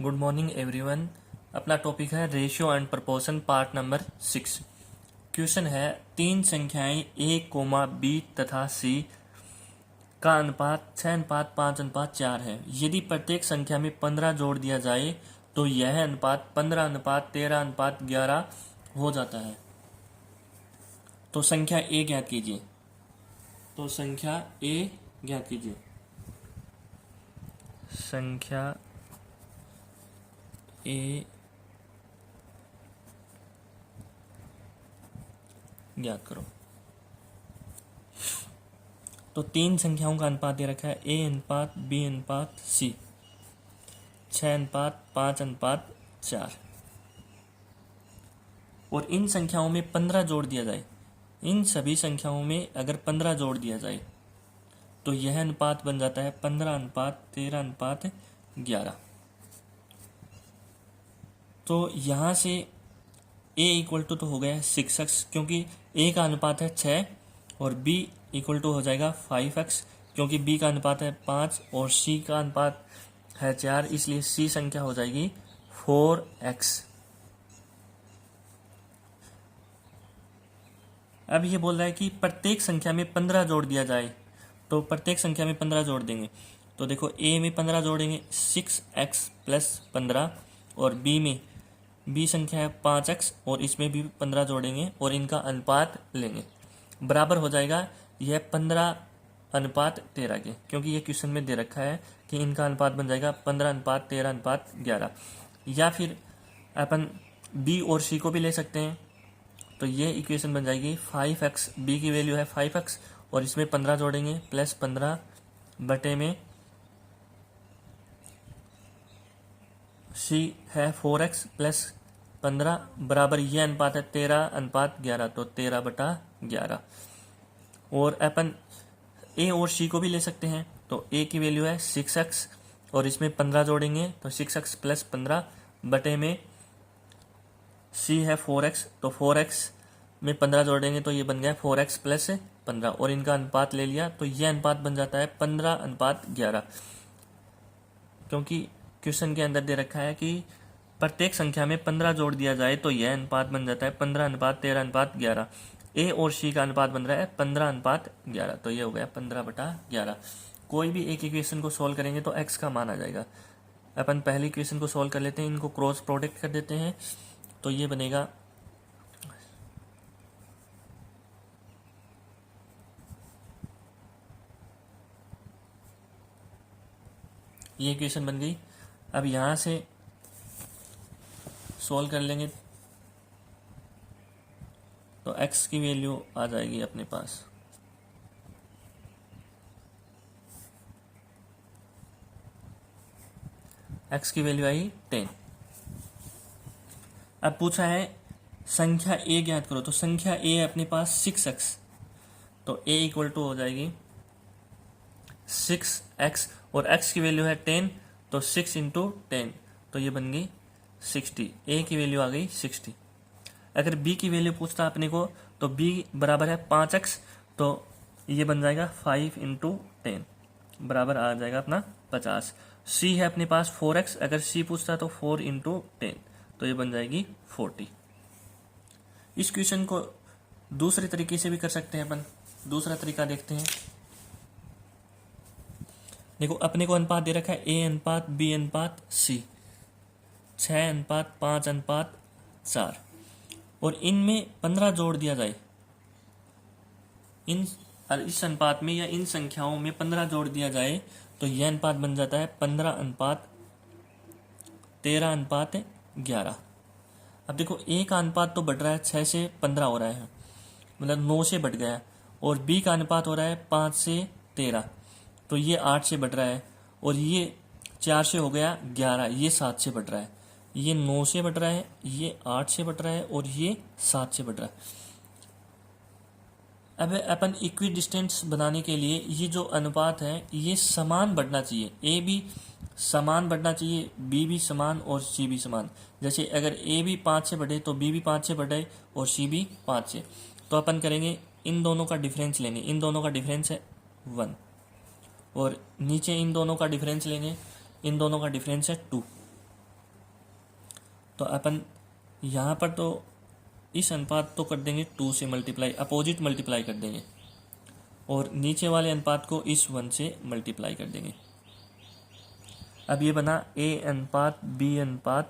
Good morning everyone. अपना topic है ratio and proportion part number 6। Question है तीन संख्याएं a, b तथा c का अनुपात 6:5:4 है। यदि प्रत्येक संख्या में 15 जोड़ दिया जाए तो यह अनुपात 15:13:11 हो जाता है। तो संख्या a ज्ञात कीजिए। संख्या ए ज्ञात करो। तो तीन संख्याओं का अनुपात दे रखा है a:b:c 6:5:4 और इन संख्याओं में 15 जोड़ दिया जाए। इन सभी संख्याओं में अगर 15 जोड़ दिया जाए तो यह अनुपात बन जाता है 15:13:11। तो यहाँ से a इक्वल टू तो हो गया 6x, क्योंकि a का अनुपात है 6 और b इक्वल टू हो जाएगा 5x, क्योंकि b का अनुपात है 5 और c का अनुपात है 4, इसलिए c संख्या हो जाएगी 4x। अब ये बोल रहा है कि प्रत्येक संख्या में 15 जोड़ दिया जाए, तो प्रत्येक संख्या में 15 जोड़ देंगे। तो देखो a में 15 जोड़ेंगे 6x + 15 और b संख्या है 5x और इसमें भी 15 जोड़ेंगे और इनका अनुपात लेंगे। बराबर हो जाएगा यह 15:13 के, क्योंकि ये क्वेश्चन में दे रखा है कि इनका अनुपात बन जाएगा 15:13:11। या फिर अपन b और c को भी ले सकते हैं। तो ये इक्वेशन बन जाएगी 5x, b की वैल्यू है 5x और इसमें 15 जोड़ेंगे प्लस 15 बटे में c है 4x + 15 बराबर ये अनुपात है 13:11, तो 13/11। और अपन a और c को भी ले सकते हैं। तो a की वैल्यू है 6x और इसमें 15 जोड़ेंगे तो 6x + 15 बटे में c है 4x, तो 4x में 15 जोड़ेंगे तो ये बन गया 4x + 15 और इनका अनुपात ले लिया तो ये अनुपात बन जाता है 15:11। क्योंकि क्वेश्चन के अंदर दे रखा है कि प्रत्येक संख्या में 15 जोड़ दिया जाए तो यह अनुपात बन जाता है 15:13:11। a और c का अनुपात बन रहा है 15:11, तो ये हो गया 15/11। कोई भी एक इक्वेशन को सॉल्व करेंगे तो x का मान आ जाएगा। अपन पहली इक्वेशन को सॉल्व कर लेते हैं, इनको क्रॉस प्रोडक्ट कर देते हैं। तो ये बनेगा ये इक्वेशन बन गई। अब यहाँ से सॉल्व कर लेंगे तो x की वैल्यू आ जाएगी अपने पास x की वैल्यू आई 10। अब पूछा है संख्या a ज्ञात करो। तो संख्या a है अपने पास 6x, तो a इक्वल टू हो जाएगी 6x और x की वैल्यू है 10, तो 6 × 10 तो ये बन गई 60। a की वैल्यू आ गई 60। अगर b की वैल्यू पूछता अपने को तो b बराबर है 5x, तो ये बन जाएगा 5 × 10 बराबर आ जाएगा अपना 50। c है अपने पास 4x, अगर c पूछता तो 4 × 10 तो ये बन जाएगी 40। इस क्वेश्चन को दूसरे तरीके से भी कर सकते हैं अपन। दूसरा तरीका देखते हैं। देखो अपने को अनुपात दे रखा है a:b:c 6:5:4 और इनमें 15 जोड़ दिया जाए। इस अनुपात में या इन संख्याओं में 15 जोड़ दिया जाए तो यह अनुपात बन जाता है 15:13:11। अब देखो a का अनुपात तो बढ़ रहा है 6 से 15 हो रहा है, मतलब 9 से बढ़ गया है, और b का अनुपात हो रहा है 5 से 13, तो ये 8 से बढ़ रहा है, और ये 4 से हो गया 11, ये 7 से बढ़ रहा है, ये 9 से बढ़ रहा है, ये 8 से बढ़ रहा है और ये 7 से बढ़ रहा है। अब अपन इक्वी डिस्टेंस बनाने के लिए ये जो अनुपात है ये समान बढ़ना चाहिए। a भी समान बढ़ना चाहिए, b भी समान और c भी समान। जैसे अगर a भी 5 से बढ़े तो b भी 5 से बढ़े और c भी 5 से। तो अपन करेंगे इन दोनों का डिफरेंस लेंगे। इन दोनों का डिफरेंस है 1 और नीचे इन दोनों का डिफरेंस लेंगे। इन दोनों का डिफरेंस है 2। तो अपन यहाँ पर तो इस अनुपात तो कर देंगे 2 से मल्टीप्लाई, अपोजिट मल्टीप्लाई कर देंगे, और नीचे वाले अनुपात को इस 1 से मल्टीप्लाई कर देंगे। अब ये बना A अनुपात B अनुपात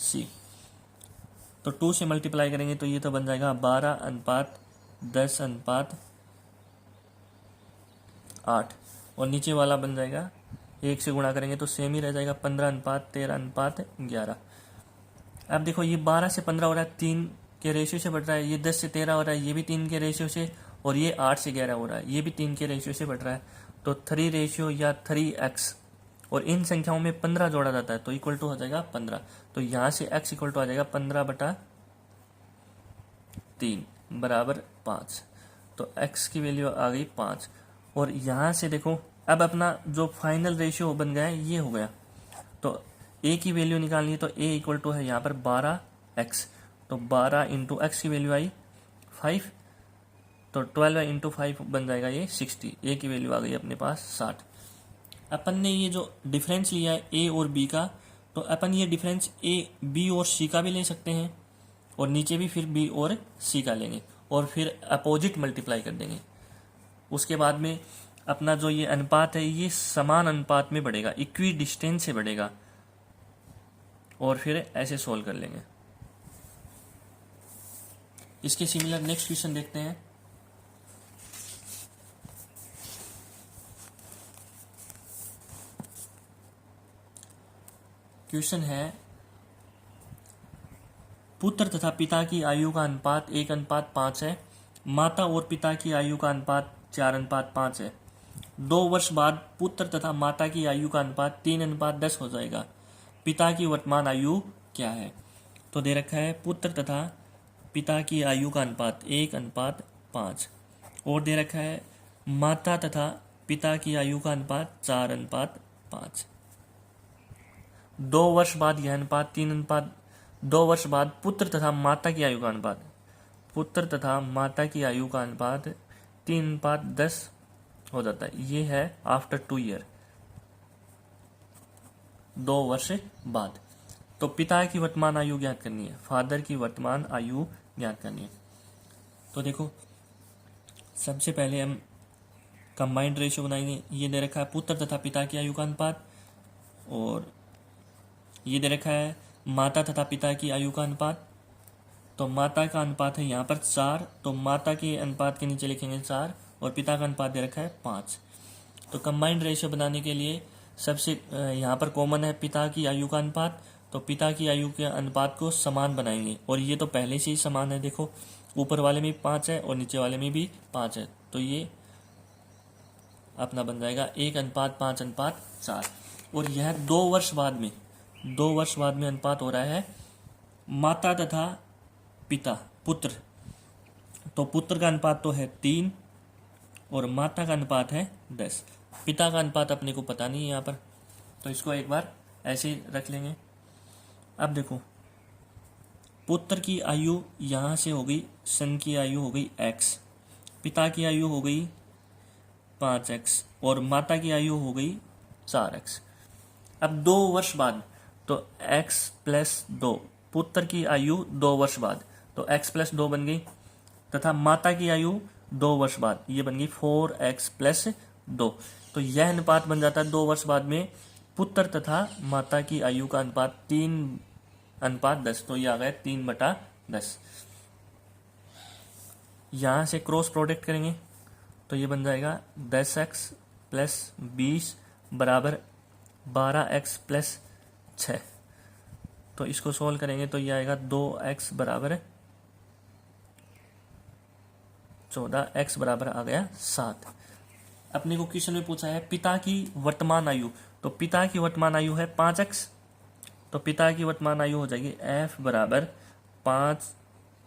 C। तो 2 से मल्टीप्लाई करेंगे तो ये तो बन जाएगा 12 अनुपात 10 अनुपात 8, और नीचे वाला बन जाएगा 1 से गुणा करेंगे तो सेम ही रह जाएगा 15 अनुपात 13 अनुपात 11। अब देखो ये 12 से 15 हो रहा है, 3 के रेशियो से बढ़ रहा है, ये 10 से 13 हो रहा है, ये भी 3 के रेशियो से, और ये 8 से 11 हो रहा है, ये भी 3 के रेशियो से बढ़ रहा है। तो 3 रेशियो या 3x, और इन संख्याओं में 15 जोड़ा जाता है तो इक्वल टू हो जाएगा 15। तो यहाँ से x इक्वल टू आ जाएगा 15/3 बराबर 5। तो x की वैल्यू आ गई 5। और यहाँ से देखो अब अपना जो फाइनल रेशियो बन गया है ये हो गया। तो a की वैल्यू निकालनी है तो a इक्वल टू है यहाँ पर 12x, तो 12 इंटू एक्स की वैल्यू आई 5, तो 12 इंटू 5 बन जाएगा ये 60। a की वैल्यू आ गई अपने पास 60। अपन ने ये जो डिफरेंस लिया है a और b का, तो अपन ये डिफरेंस a b और c का भी ले सकते हैं, और नीचे भी फिर b और c का लेंगे, और फिर अपोजिट मल्टीप्लाई कर देंगे। उसके बाद में अपना जो ये अनुपात है ये समान अनुपात में बढ़ेगा, इक्वी डिस्टेंस से बढ़ेगा, और फिर ऐसे सोल्व कर लेंगे। इसके सिमिलर नेक्स्ट क्वेश्चन देखते हैं। क्वेश्चन है पुत्र तथा पिता की आयु का अनुपात 1:5 है, माता और पिता की आयु का अनुपात 4:5 है। 2 वर्ष बाद पुत्र तथा माता की आयु का अनुपात 3:10 हो जाएगा। पिता की वर्तमान आयु क्या है? तो दे रखा है पुत्र तथा पिता की आयु का अनुपात 1:5, और दे रखा है माता तथा पिता की आयु का अनुपात 4:5। 2 वर्ष बाद यह अनुपात 3:, 2 वर्ष बाद पुत्र तथा माता की आयु का अनुपात, पुत्र तथा माता की आयु का अनुपात 3:10 हो जाता है। ये है आफ्टर 2 ईयर, 2 वर्ष बाद। तो पिता की वर्तमान आयु ज्ञात करनी है, फादर की वर्तमान आयु ज्ञात करनी है। तो देखो सबसे पहले हम कंबाइंड रेशियो बनाएंगे। ये दे रखा है पुत्र तथा पिता की आयु का अनुपात, और ये दे रखा है माता तथा पिता की आयु का अनुपात। तो माता का अनुपात है यहाँ पर 4, तो माता के अनुपात के नीचे लिखेंगे 4, और पिता का अनुपात दे रखा है 5। तो कंबाइंड रेशियो बनाने के लिए सबसे यहाँ पर कॉमन है पिता की आयु का अनुपात, तो पिता की आयु के अनुपात को समान बनाएंगे, और ये तो पहले से ही समान है। देखो ऊपर वाले में 5 है और नीचे वाले में भी 5 है, तो ये अपना बन जाएगा 1:5:4। और यह 2 वर्ष बाद में, 2 वर्ष बाद में अनुपात हो रहा है माता तथा पिता पुत्र। तो पुत्र का अनुपात तो है 3 और माता का अनुपात है 10। पिता का अनुपात अपने को पता नहीं है यहाँ पर, तो इसको एक बार ऐसे ही रख लेंगे। अब देखो पुत्र की आयु यहाँ से हो गई, सन की आयु हो गई x, पिता की आयु हो गई 5x, और माता की आयु हो गई 4x। अब 2 वर्ष बाद, तो x प्लस 2, पुत्र की आयु 2 वर्ष बाद, तो x प्लस 2 बन गई, तथा माता की आयु 2 वर्ष बाद, ये बन गई 4x प्लस 2। तो यह अनुपात बन जाता है 2 वर्ष बाद में पुत्र तथा माता की आयु का अनुपात 3:10। तो ये आ गया 3/10। यहाँ से क्रॉस प्रोडक्ट करेंगे तो ये बन जाएगा 10x प्लस 20 बराबर 12x प्लस 6। तो इसको सोल्व करेंगे तो ये आएगा 2x बराबर 14, x बराबर आ गया 7। अपने को क्वेश्चन में पूछा है पिता की वर्तमान आयु, तो पिता की वर्तमान आयु है 5x, तो पिता की वर्तमान आयु हो जाएगी f बराबर 5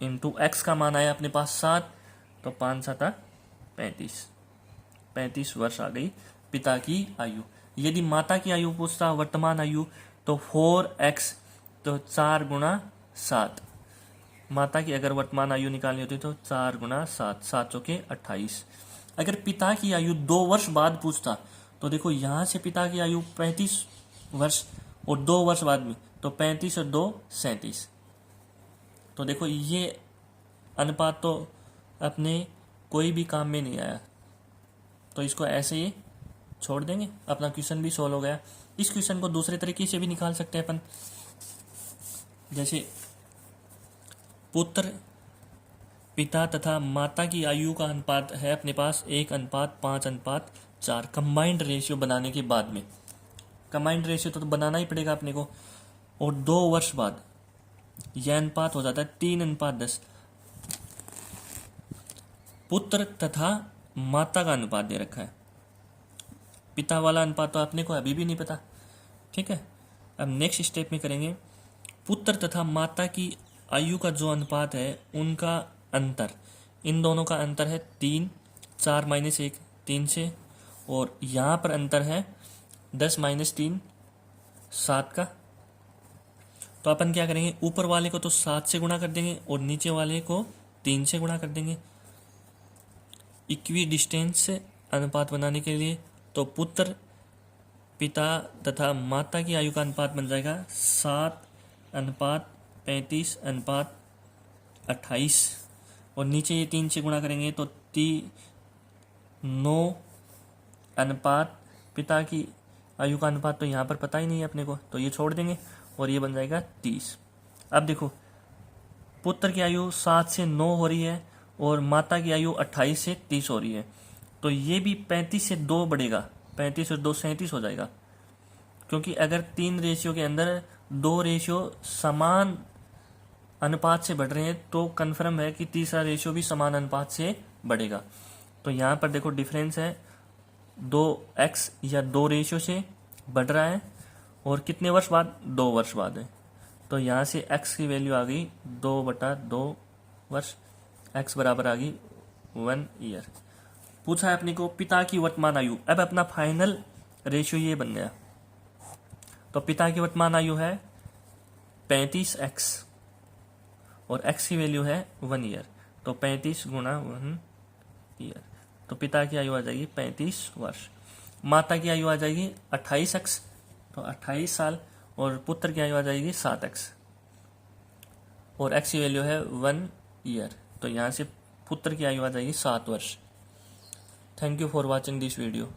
इंटू एक्स का मान आया अपने पास 7, तो 5×7 = 35 वर्ष आ गई पिता की आयु। यदि माता की आयु पूछता वर्तमान आयु, तो 4x, तो 4×7। माता की अगर वर्तमान आयु निकालनी होती तो 4×7, 7×4 = 28। अगर पिता की आयु 2 वर्ष बाद पूछता, तो देखो यहाँ से पिता की आयु 35 वर्ष, और 2 वर्ष बाद में, तो 35 और 2 37। तो देखो ये अनुपात तो अपने कोई भी काम में नहीं आया, तो इसको ऐसे ही छोड़ देंगे, अपना क्वेश्चन भी सोल्व हो गया। इस क्वेश्चन को दूसरे तरीके से भी निकाल सकते हैं अपन, जैसे पुत्र पिता तथा माता की आयु का अनुपात है अपने पास 1:5:4 कंबाइंड रेशियो बनाने के बाद में। कंबाइंड रेशियो तो बनाना ही पड़ेगा अपने को। और 2 वर्ष बाद यह अनुपात हो जाता है 3:10। पुत्र तथा माता का अनुपात दे रखा है, पिता वाला अनुपात तो अपने को अभी भी नहीं पता। ठीक है, अब नेक्स्ट स्टेप में करेंगे, पुत्र तथा माता की आयु का जो अनुपात है उनका अंतर, इन दोनों का अंतर है 3, 4 - 1 3 से, और यहाँ पर अंतर है 10 - 3 7 का। तो अपन क्या करेंगे, ऊपर वाले को तो 7 से गुणा कर देंगे और नीचे वाले को 3 से गुणा कर देंगे इक्वी डिस्टेंस अनुपात बनाने के लिए। तो पुत्र पिता तथा माता की आयु का अनुपात बन जाएगा 7:35:28, और नीचे ये 3 से गुणा करेंगे तो 9 अनुपात पिता की आयु का अनुपात तो यहाँ पर पता ही नहीं है अपने को, तो ये छोड़ देंगे और ये बन जाएगा 30। अब देखो पुत्र की आयु 7 से 9 हो रही है और माता की आयु 28 से 30 हो रही है, तो ये भी 35 से 2 बढ़ेगा, 35 और 2 37 हो जाएगा। क्योंकि अगर 3 रेशियो के अंदर 2 रेशियो समान अनुपात से बढ़ रहे हैं तो कन्फर्म है कि तीसरा रेशियो भी समान अनुपात से बढ़ेगा। तो यहाँ पर देखो डिफरेंस है 2x या 2 रेशियो से बढ़ रहा है, और कितने वर्ष बाद, 2 वर्ष बाद है। तो यहाँ से x की वैल्यू आ गई 2/2 वर्ष, x बराबर आ गई 1 ईयर। पूछा है अपने को पिता की वर्तमान आयु। अब अपना फाइनल रेशियो ये बन गया, तो पिता की वर्तमान आयु है 35x और x की वैल्यू है 1 ईयर, तो 35 × 1 ईयर, तो पिता की आयु आ जाएगी 35 वर्ष। माता की आयु आ जाएगी 28x, तो 28 साल, और पुत्र की आयु आ जाएगी 7x, और x की वैल्यू है 1 ईयर, तो यहाँ से पुत्र की आयु आ जाएगी 7 वर्ष। Thank you for watching this video.